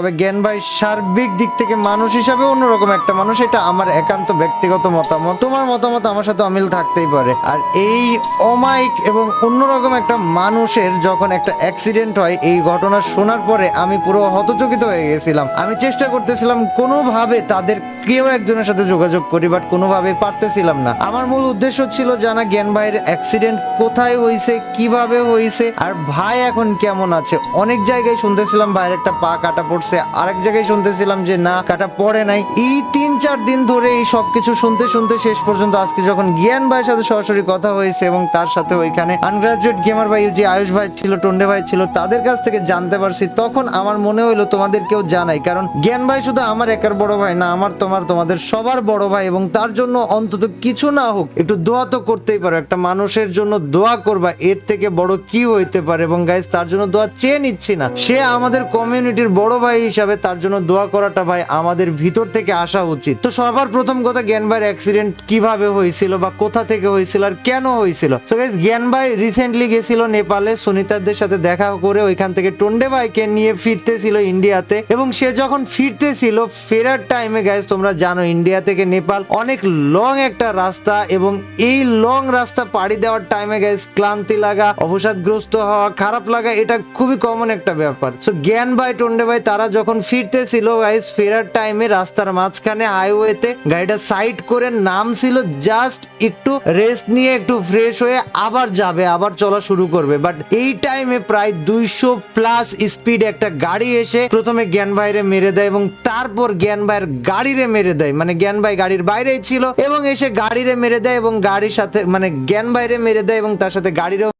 তবে জ্ঞান ভাই সার্বিক দিক থেকে মানুষ হিসাবে অন্যরকম একটা মানুষ, এটা আমার একান্ত ব্যক্তিগত মতামত। তোমার মতামত আমার সাথে অমিল থাকতেই পারে। আর এই অমায়িক এবং অন্যরকম একটা মানুষের যখন একটা অ্যাক্সিডেন্ট হয়, এই ঘটনা শোনার পরে আমি পুরো হতচকিত হয়ে গেছিলাম। আমি চেষ্টা করতেছিলাম কোনোভাবে তাদের কেউ একজনের সাথে যোগাযোগ করি, বাট কোনোভাবে পারতেছিলাম না। আমার মূল উদ্দেশ্য ছিল জানা জ্ঞান ভাইয়ের অ্যাক্সিডেন্ট কোথায় হয়েছে, কিভাবে হয়েছে, আর ভাই এখন কেমন আছে। অনেক জায়গায় শুনতেছিলাম ভাইয়ের একটা পা কাটা পড়ছে, আরেক জায়গায় শুনতেছিলাম যে না, কাটা পড়ে নাই। এই 3-4 দিন ধরে এই সবকিছু শুনতে শুনতে শেষ পর্যন্ত আজকে যখন জ্ঞান ভাইয়ের সাথে সরাসরি কথা হয়েছে এবং তার সাথে ওইখানে আনগ্রাজুয়েট গেমার ভাই, যে আয়ুষ ভাই ছিল, টন্ডে ভাই ছিল, তাদের কাছ থেকে জানতে পারছি, তখন আমার মনে হইলো তোমাদেরকেও জানাই। কারণ জ্ঞান ভাই শুধু আমার একার বড় ভাই না, আমার তোমাদের সবার বড় ভাই, এবং তার জন্য অন্তত কিছু না হোক একটু দোয়া তো করতেই পারো। একটা মানুষের জন্য দোয়া করবা, এর থেকে বড় কি হইতে পারে। এবং গাইস, তার জন্য দোয়া চেয়ে নিচ্ছি না, সে আমাদের কমিউনিটির বড় ভাই হিসাবে তার জন্য দোয়া করাটা ভাই আমাদের ভিতর থেকে আসা উচিত। তো সবার প্রথম কথা, জ্ঞান ভাইয়ের অ্যাক্সিডেন্ট কিভাবে হয়েছিল বা কোথা থেকে হয়েছিল আর কেন হয়েছিল। তো গাইস, জ্ঞান ভাই রিসেন্টলি গেছিল নেপালে, সুনিতাদের সাথে দেখা করে ওইখান থেকে টন্ডে ভাইকে নিয়ে ফিরতেছিল ইন্ডিয়াতে। এবং সে যখন ফিরতেছিল, ফেরার টাইমে গাইস, তোমরা জানো ইন্ডিয়া থেকে নেপাল অনেক লং একটা রাস্তা, এবং এই লং রাস্তা পাড়ি দেওয়ার টাইমে গাইস ক্লান্তি লাগা, অবসাদগ্রস্ত হওয়া, খারাপ লাগা, এটা খুবই কমন একটা ব্যাপার। সো জ্ঞান ভাই, টন্ডে ভাই তারা যখন ফিরতেছিল গাইস, ফেরার টাইমে রাস্তার মাঝখানে হাইওয়েতে গাড়িটা সাইড করে নামছিল, জাস্ট একটু রেস্ট নিয়ে একটু ফ্রেশ হয়ে আবার যাবে, আবার চলা শুরু করবে। বাট এই টাইমে প্রায় 200+ স্পিড একটা গাড়ি এসে প্রথমে জ্ঞান ভাইরে মেরে দেয়, এবং তারপর জ্ঞান ভাইয়ের গাড়িরে মেরে দেয়। মানে জ্ঞান ভাই গাড়ির বাইরেই ছিল এবং এসে গাড়িরে মেরে দেয়, এবং গাড়ির সাথে মানে জ্ঞান ভাইরে মেরে দেয়, এবং তার সাথে গাড়িরও